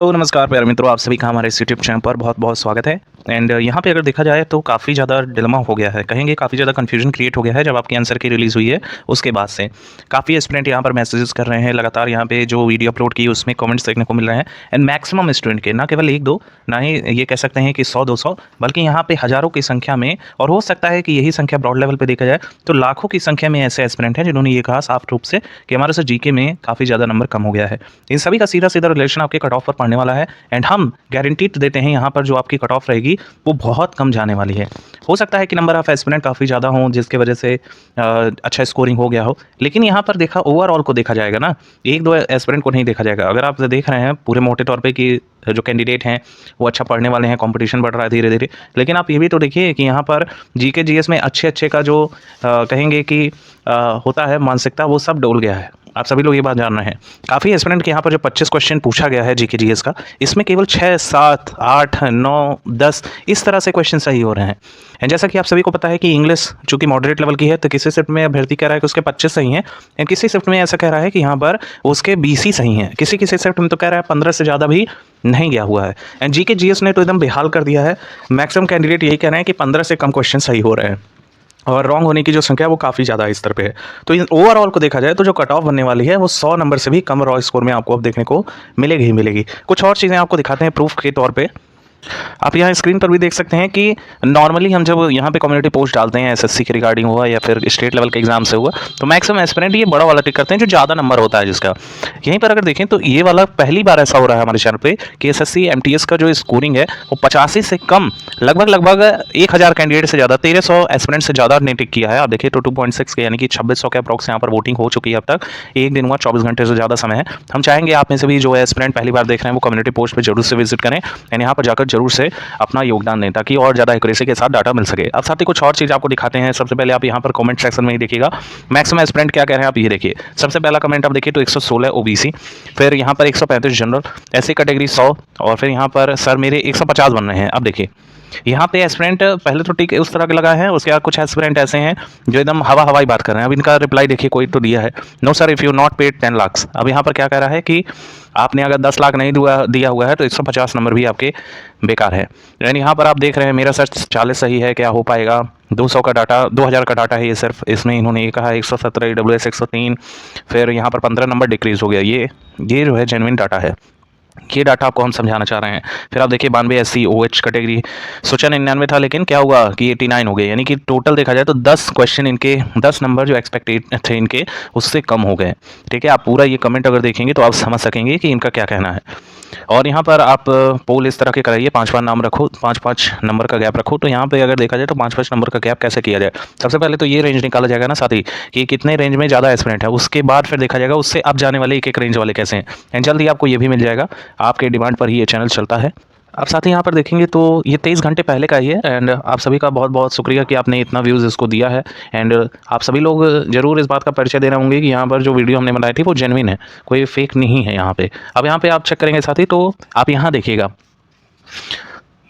तो नमस्कार प्यारे मित्रों, आप सभी का हमारे इस यूट्यूब चैनल पर बहुत-बहुत स्वागत है। एंड यहाँ पे अगर देखा जाए तो काफ़ी ज़्यादा डिलेमा हो गया है, कहेंगे काफ़ी ज़्यादा कन्फ्यूजन क्रिएट हो गया है जब आपकी आंसर की रिलीज़ हुई है उसके बाद से। काफ़ी एस्पिरेंट यहाँ पर मैसेजेस कर रहे हैं, लगातार यहाँ पे जो वीडियो अपलोड की उसमें कमेंट्स देखने को मिल रहे हैं। एंड मैक्सिमम स्टूडेंट के, ना केवल 1-2, ना ही ये कह सकते हैं कि 100-200, बल्कि यहाँ पे हज़ारों की संख्या में, और हो सकता है कि यही संख्या ब्रॉड लेवल पे देखा जाए तो लाखों की संख्या में ऐसे एस्पिरेंट हैं जिन्होंने ये कहा साफ रूप से कि हमारे से जीके में काफ़ी ज़्यादा नंबर कम हो गया है। इन सभी का सीधा-सीधा रिलेशन आपके कट ऑफ पर पड़ने वाला है। एंड हम गारंटीड देते हैं यहाँ पर जो आपकी कट ऑफ रहेगी वो बहुत कम जाने वाली है। हो सकता है कि नंबर ऑफ एस्पिरेंट काफ़ी ज़्यादा हों जिसकी वजह से अच्छा स्कोरिंग हो गया हो, लेकिन यहाँ पर देखा ओवरऑल को देखा जाएगा ना, 1-2 एस्पिरेंट को नहीं देखा जाएगा। अगर आप देख रहे हैं पूरे मोटे तौर पे कि जो कैंडिडेट हैं वो अच्छा पढ़ने वाले हैं, कंपटीशन बढ़ रहा है धीरे-धीरे, लेकिन आप ये भी तो देखिए कि यहाँ पर जीके जीएस में अच्छे-अच्छे का जो कहेंगे कि होता है मानसिकता, वो सब डोल गया है। आप सभी लोग ये बात जान रहे हैं। काफ़ी एस्पिरेंट के यहाँ पर जो 25 क्वेश्चन पूछा गया है जीके जीएस का, इसमें केवल 6, 7, 8, 9, 10 इस तरह से क्वेश्चन सही हो रहे हैं। एंड जैसा कि आप सभी को पता है कि इंग्लिश चूँकि मॉडरेट लेवल की है, तो किसी शिफ्ट में अभ्यर्थी कह रहा है कि उसके 25 सही हैं, एंड किसी शिफ्ट में ऐसा कह रहा है कि यहाँ पर उसके 20 ही सही हैं। किसी-किसी शिफ्ट में तो कह रहा है 15 से ज़्यादा भी नहीं गया हुआ है। एंड जीके जीएस ने तो एकदम बेहाल कर दिया है। मैक्सिमम कैंडिडेट यही कह रहे हैं कि 15 से कम क्वेश्चन सही हो रहे हैं, और रॉन्ग होने की जो संख्या है वो काफ़ी ज़्यादा इस स्तर पे है। तो इन ओवरऑल को देखा जाए तो जो कट ऑफ बनने वाली है वो 100 नंबर से भी कम रॉ स्कोर में आपको अब देखने को मिलेगी ही मिलेगी। कुछ और चीज़ें आपको दिखाते हैं प्रूफ के तौर पे। आप यहाँ स्क्रीन पर भी देख सकते हैं कि नॉर्मली हम जब यहाँ पे कम्युनिटी पोस्ट डालते हैं एसएससी के रिगार्डिंग हुआ या फिर स्टेट लेवल के एग्जाम से हुआ, तो मैक्सिमम एस्पिरेंट ये बड़ा वाला टिक करते हैं जो ज़्यादा नंबर होता है जिसका। यहीं पर अगर देखें तो ये वाला पहली बार ऐसा हो रहा है हमारे चैनल पे कि एसएससी एमटीएस का जो स्कोरिंग है वो 85 से कम, लगभग 1000 कैंडिडेट से ज़्यादा, 1300 एस्पिरेंट से ज़्यादा ने टिक किया है। आप देखिए तो 2.6 के यानी कि 2600 के अप्रॉक्स यहाँ पर वोटिंग हो चुकी है अब तक। एक दिन हुआ, 24 घंटे से ज़्यादा समय है। हम चाहेंगे आप में से भी जो एस्पिरेंट पहली बार देख रहे हैं वो कम्युनिटी पोस्ट पर जरूर से विजिट करें, एंड यहाँ पर जाकर जरूर से अपना योगदान दें ताकि और ज़्यादा एक्यूरेसी के साथ डाटा मिल सके। अब साथ ही कुछ और चीज़ आपको दिखाते हैं। सबसे पहले आप यहाँ पर कमेंट सेक्शन में ही देखिएगा मैक्सिमम एस्पिरेंट क्या कह रहे हैं, आप ये देखिए। सबसे पहला कमेंट आप देखिए तो 116 ओबीसी, फिर यहाँ पर 135 जनरल, ऐसी कैटेगरी 100, और फिर यहाँ पर सर मेरे 150 बन रहे हैं। अब देखिए यहाँ पे एस्पिरेंट पहले तो ठीक उस तरह के लगा है, उसके बाद कुछ एस्पिरेंट ऐसे हैं जो एकदम हवाई बात कर रहे हैं। अब इनका रिप्लाई देखिए, कोई तो दिया है, no sir if you not paid 10 lakh. अब यहाँ पर क्या कह रहा है कि आपने अगर 10 लाख नहीं दिया हुआ है तो 150 नंबर भी आपके बेकार है। यानी यहाँ पर आप देख रहे हैं मेरा सर 40 सही है, क्या हो पाएगा। 200 का डाटा, 2000 का डाटा है ये सिर्फ, इसमें इन्होंने ये कहा 117 AWS 103, फिर यहाँ पर 15 नंबर डिक्रीज़ हो गया। ये जो है जेन्युइन डाटा है, ये डाटा आपको हम समझाना चाह रहे हैं। फिर आप देखिए 92 SC OH कैटेगरी, सोचा 99 था लेकिन क्या हुआ कि 89 हो गए, यानी कि टोटल देखा जाए तो 10 क्वेश्चन इनके, 10 नंबर जो एक्सपेक्टेड थे इनके उससे कम हो गए। ठीक है, आप पूरा ये कमेंट अगर देखेंगे तो आप समझ सकेंगे कि इनका क्या कहना है। और यहाँ पर आप पोल इस तरह के कराइए, 5-5 नाम रखो, 5-5 नंबर का गैप रखो। तो यहाँ पे अगर देखा जाए तो 5-5 नंबर का गैप कैसे किया जाए, सबसे पहले तो ये रेंज निकाला जाएगा ना साथ ही कि कितने रेंज में ज़्यादा एस्पिरेंट है, उसके बाद फिर देखा जाएगा उससे अब जाने वाले एक रेंज वाले कैसे हैं। एंड जल्द ही आपको ये भी मिल जाएगा, आपके डिमांड पर ही ये चैनल चलता है। आप साथ ही यहाँ पर देखेंगे तो ये 23 घंटे पहले का ही है। एंड आप सभी का बहुत बहुत शुक्रिया कि आपने इतना व्यूज़ इसको दिया है। एंड आप सभी लोग ज़रूर इस बात का परिचय दे रहे होंगे कि यहाँ पर जो वीडियो हमने बनाई थी वो जेन्युइन है, कोई फेक नहीं है यहाँ पे। अब यहाँ पे आप चेक करेंगे साथ ही, तो आप यहाँ देखिएगा,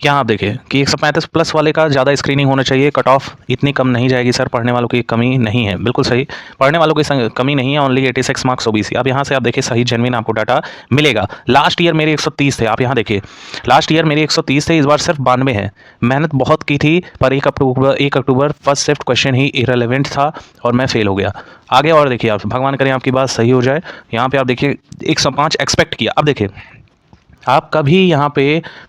यहाँ आप देखिए कि 135 प्लस वाले का ज़्यादा स्क्रीनिंग होना चाहिए। कट ऑफ इतनी कम नहीं जाएगी सर, पढ़ने वालों की कमी नहीं है, बिल्कुल सही, पढ़ने वालों की कमी नहीं है, ओनली 86 मार्क्स ओबीसी। अब यहाँ से आप देखिए सही जेन्युइन आपको डाटा मिलेगा। लास्ट ईयर मेरे 130 थे, आप यहाँ देखिए लास्ट ईयर मेरे 130 थे, इस बार सिर्फ 92 है। मेहनत बहुत की थी पर 1 अक्टूबर फर्स्ट शिफ्ट क्वेश्चन ही इरेलीवेंट था और मैं फेल हो गया। आगे और देखिए आप, भगवान करें आपकी बात सही हो जाए। यहाँ पे आप देखिए 105 एक्सपेक्ट किया। अब देखिए आपका भी यहाँ पे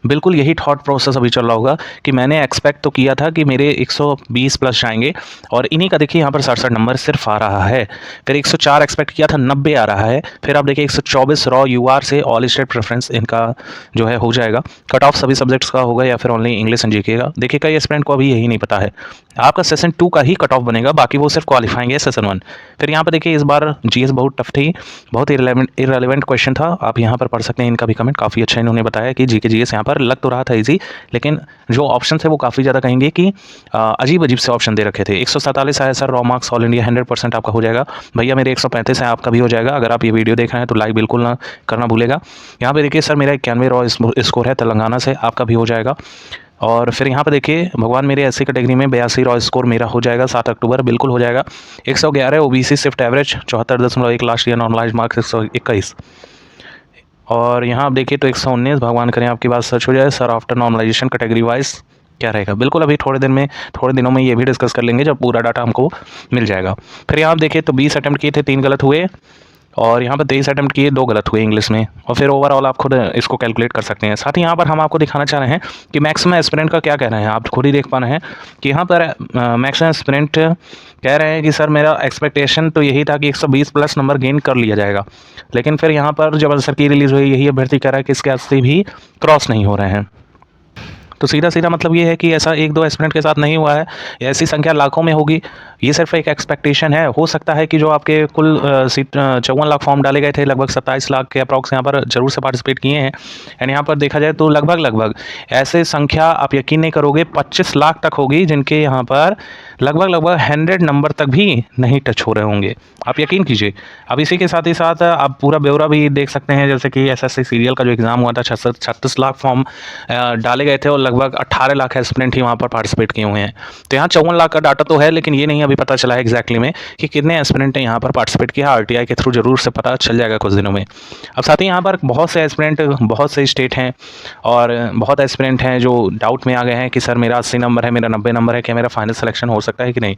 बिल्कुल यही थॉट प्रोसेस अभी चल रहा होगा कि मैंने एक्सपेक्ट तो किया था कि मेरे 120 प्लस जाएंगे, और इन्हीं का देखिए यहाँ पर 67 नंबर सिर्फ आ रहा है। फिर 104 एक्सपेक्ट किया था, 90 आ रहा है। फिर आप देखिए 124 रॉ यूआर से ऑल स्टेट प्रेफरेंस इनका जो है हो जाएगा। कट ऑफ सभी सब्जेक्ट्स का होगा या फिर ओनली इंग्लिश एंड जीके का, देखिए कई स्टूडेंट को अभी यही नहीं पता है। आपका सेशन 2 का ही कट ऑफ बनेगा, बाकी वो सिर्फ क्वालिफाइंग है सेशन 1। फिर यहाँ पर देखिए इस बार जीएस बहुत टफ थी, बहुत इरेलीवेंट क्वेश्चन था। आप यहाँ पर पढ़ सकते हैं इनका भी कमेंट, काफ़ी अच्छा इन्होंने बताया कि जीके जीएस यहाँ पर लग तो रहा था इजी, लेकिन जो ऑप्शन थे वो काफ़ी ज़्यादा कहेंगे कि अजीब अजीब से ऑप्शन दे रखे थे। 147 आया sir raw marks, all India 100% आपका हो जाएगा। भैया मेरे 135 है, आपका भी हो जाएगा। अगर आप ये वीडियो देख रहे हैं तो लाइक बिल्कुल ना करना भूलेगा। यहाँ पे देखिए सर मेरा 91 रॉ स्कोर है तेलंगाना से, आपका भी हो जाएगा। और फिर यहाँ पर देखिए भगवान मेरे ऐसी कैटेगरी में 82 रॉ स्कोर मेरा हो जाएगा 7 अक्टूबर, बिल्कुल हो जाएगा। 111 OBC shift average 74.1, last year normalise marks 121। और यहाँ आप देखिए तो 119, भगवान करें आपकी बात सच हो जाए sir. After normalisation category wise क्या रहेगा, बिल्कुल अभी थोड़े दिनों में ये भी डिस्कस कर लेंगे जब पूरा डाटा हमको मिल जाएगा। फिर यहाँ आप देखिए तो 20 अटेम्प्ट किए थे, 3 गलत हुए, और यहाँ पर 23 अटेम्प्ट किए, 2 गलत हुए इंग्लिश में। और फिर ओवरऑल आप खुद इसको कैलकुलेट कर सकते हैं। साथ ही यहाँ पर हम आपको दिखाना चाह रहे हैं कि मैक्सिमम एस्पिरेंट का क्या कहना है। आप खुद ही देख पा रहे हैं कि यहाँ पर मैक्सिमम एस्पिरेंट कह रहे हैं कि सर मेरा एक्सपेक्टेशन तो यही था कि 120 प्लस नंबर गेन कर लिया जाएगा, लेकिन फिर यहाँ पर जब आंसर की रिलीज़ हुई यही अभ्यर्थी कह रहा है कि इसके 80 भी क्रॉस नहीं हो रहे हैं। तो सीधा मतलब ये है कि ऐसा 1-2 एस्पिरेंट के साथ नहीं हुआ है, ऐसी संख्या लाखों में होगी। ये सिर्फ एक एक्सपेक्टेशन है। हो सकता है कि जो आपके कुल 54 लाख फॉर्म डाले गए थे, लगभग 27 लाख के अप्रॉक्स यहाँ पर जरूर से पार्टिसिपेट किए हैं। एंड यहाँ पर देखा जाए तो लगभग ऐसे संख्या आप यकीन नहीं करोगे 25 लाख तक होगी, जिनके यहाँ पर लगभग 100 नंबर तक भी नहीं टच हो रहे होंगे। आप यकीन कीजिए। अब इसी के साथ ही साथ आप पूरा ब्यौरा भी देख सकते हैं, जैसे कि एसएससी सीरियल का जो एग्ज़ाम हुआ था, 36 लाख फॉर्म डाले गए थे और लगभग 18 लाख एस्पिरेंट ही वहाँ पर पार्टिसिपेट किए हुए हैं। तो यहाँ 54 लाख का डाटा तो है, लेकिन ये नहीं अभी पता चला है एग्जैक्टली में कि कितने एस्पिरेंट ने यहाँ पर पार्टिसिपेट किया। आरटीआई के थ्रू जरूर से पता चल जाएगा कुछ दिनों में। अब साथ ही यहाँ पर बहुत से एस्पिरेंट बहुत से स्टेट हैं और बहुत एस्पिरेंट हैं जो डाउट में आ गए हैं कि सर मेरा 80 नंबर है, मेरा 90 नंबर है, क्या मेरा फाइनल सिलेक्शन हो सकता है कि नहीं।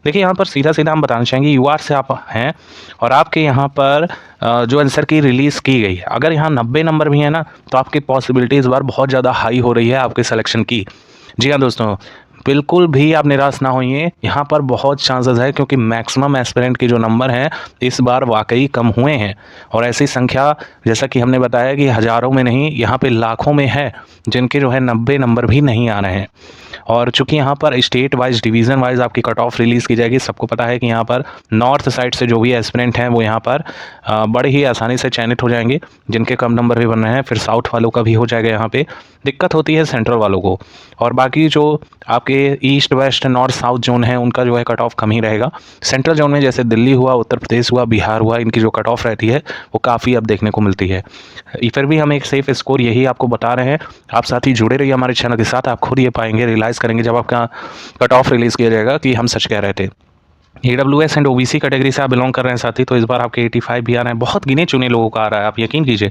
देखिए यहाँ पर सीधा हम बताना चाहेंगे, यूआर से आप हैं और आपके यहाँ पर जो आंसर की रिलीज़ की गई है, अगर यहाँ 90 नंबर भी है ना, तो आपकी पॉसिबिलिटी इस बार बहुत ज़्यादा हाई हो रही है आपके सिलेक्शन की। जी हाँ दोस्तों, बिल्कुल भी आप निराश ना होइए, यहाँ पर बहुत चांसेस है, क्योंकि मैक्सिमम एस्पिरेंट के जो नंबर हैं इस बार वाकई कम हुए हैं। और ऐसी संख्या जैसा कि हमने बताया कि हज़ारों में नहीं, यहाँ पे लाखों में है जिनके जो है 90 नंबर भी नहीं आ रहे हैं। और चूंकि यहाँ पर स्टेट वाइज डिवीज़न वाइज आपकी कट ऑफ रिलीज़ की जाएगी, सबको पता है कि यहाँ पर नॉर्थ साइड से जो भी एस्पिरेंट हैं वो यहाँ पर बड़े ही आसानी से चयनित हो जाएंगे, जिनके कम नंबर भी बन रहे हैं। फिर साउथ वालों का भी हो जाएगा। यहाँ पे दिक्कत होती है सेंट्रल वालों को, और बाकी जो आपके east west north south zone है उनका जो है कट ऑफ कम ही रहेगा। सेंट्रल जोन में जैसे दिल्ली हुआ, उत्तर प्रदेश हुआ, बिहार हुआ, इनकी जो कट ऑफ रहती है वो काफ़ी अब देखने को मिलती है। फिर भी हम एक सेफ स्कोर यही आपको बता रहे हैं। आप साथ ही जुड़े रहिए हमारे चैनल के साथ, आप खुद ये पाएंगे, रियलाइज़ करेंगे जब आपका कट ऑफ रिलीज़ किया जाएगा कि हम सच कह रहे थे। AWS एंड OBC कैटेगरी से आप बिलोंग कर रहे हैं साथी, तो इस बार आपके 85 भी आ रहे हैं। बहुत गिने चुने लोगों का आ रहा है, आप यकीन कीजिए।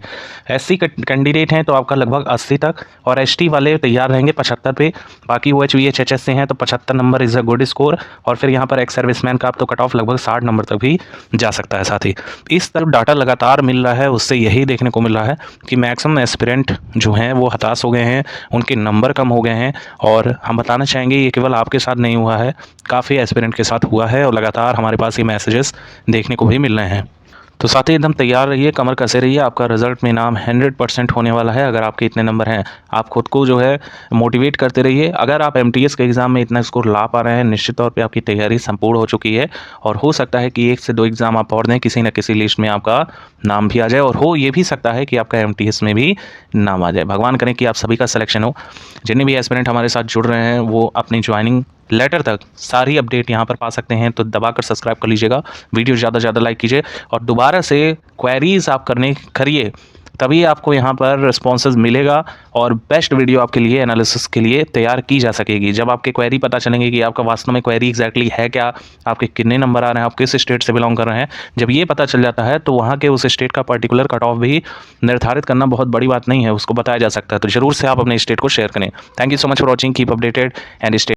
SC कैंडिडेट हैं तो आपका लगभग 80 तक, और ST वाले तैयार रहेंगे 75 पे। बाकी OH HH से हैं तो 75 number is a good score. और फिर यहाँ पर एक्स सर्विसमैन का आप तो कट ऑफ लगभग 60 नंबर तक भी जा सकता है साथी। इस तरफ डाटा लगातार मिल रहा है, उससे यही देखने को मिल रहा है कि मैक्सिमम एस्पिरेंट जो हैं वो हताश हो गए हैं, उनके नंबर कम हो गए हैं। और हम बताना चाहेंगे ये केवल आपके साथ नहीं हुआ है, काफ़ी एस्पिरेंट के साथ हुआ है, और लगातार हमारे पास ये मैसेजेस देखने को भी मिल रहे हैं। तो साथ ही एकदम तैयार रहिए, कमर कसे रहिए, आपका रिजल्ट में नाम 100% होने वाला है। अगर आपके इतने नंबर हैं, आप खुद को जो है मोटिवेट करते रहिए। अगर आप MTS के एग्ज़ाम में इतना स्कोर ला पा रहे हैं, निश्चित तौर पे आपकी तैयारी संपूर्ण हो चुकी है, और हो सकता है कि 1 से 2 एग्ज़ाम आप और दें, किसी न किसी लिस्ट में आपका नाम भी आ जाए, और हो ये भी सकता है कि आपका MTS में भी नाम आ जाए। भगवान करें कि आप सभी का सिलेक्शन हो। जितने भी एस्पिरेंट हमारे साथ जुड़ रहे हैं वो अपनी ज्वाइनिंग लेटर तक सारी अपडेट यहाँ पर पा सकते हैं, तो दबाकर सब्सक्राइब कर लीजिएगा, वीडियो ज़्यादा से ज़्यादा लाइक कीजिए, और दोबारा से क्वेरीज आप करिए, तभी आपको यहाँ पर रिस्पॉन्सेज मिलेगा और बेस्ट वीडियो आपके लिए एनालिसिस के लिए तैयार की जा सकेगी। जब आपके क्वेरी पता चलेंगे कि आपका वास्तव में क्वेरी एग्जैक्टली है क्या, आपके कितने नंबर आ रहे हैं, आप किस स्टेट से बिलोंग कर रहे हैं, जब ये पता चल जाता है तो वहाँ के उस स्टेट का पर्टिकुलर कट ऑफ भी निर्धारित करना बहुत बड़ी बात नहीं है, उसको बताया जा सकता है। तो जरूर से आप अपने स्टेट को शेयर करें। Thank you so much for watching, keep updated and stay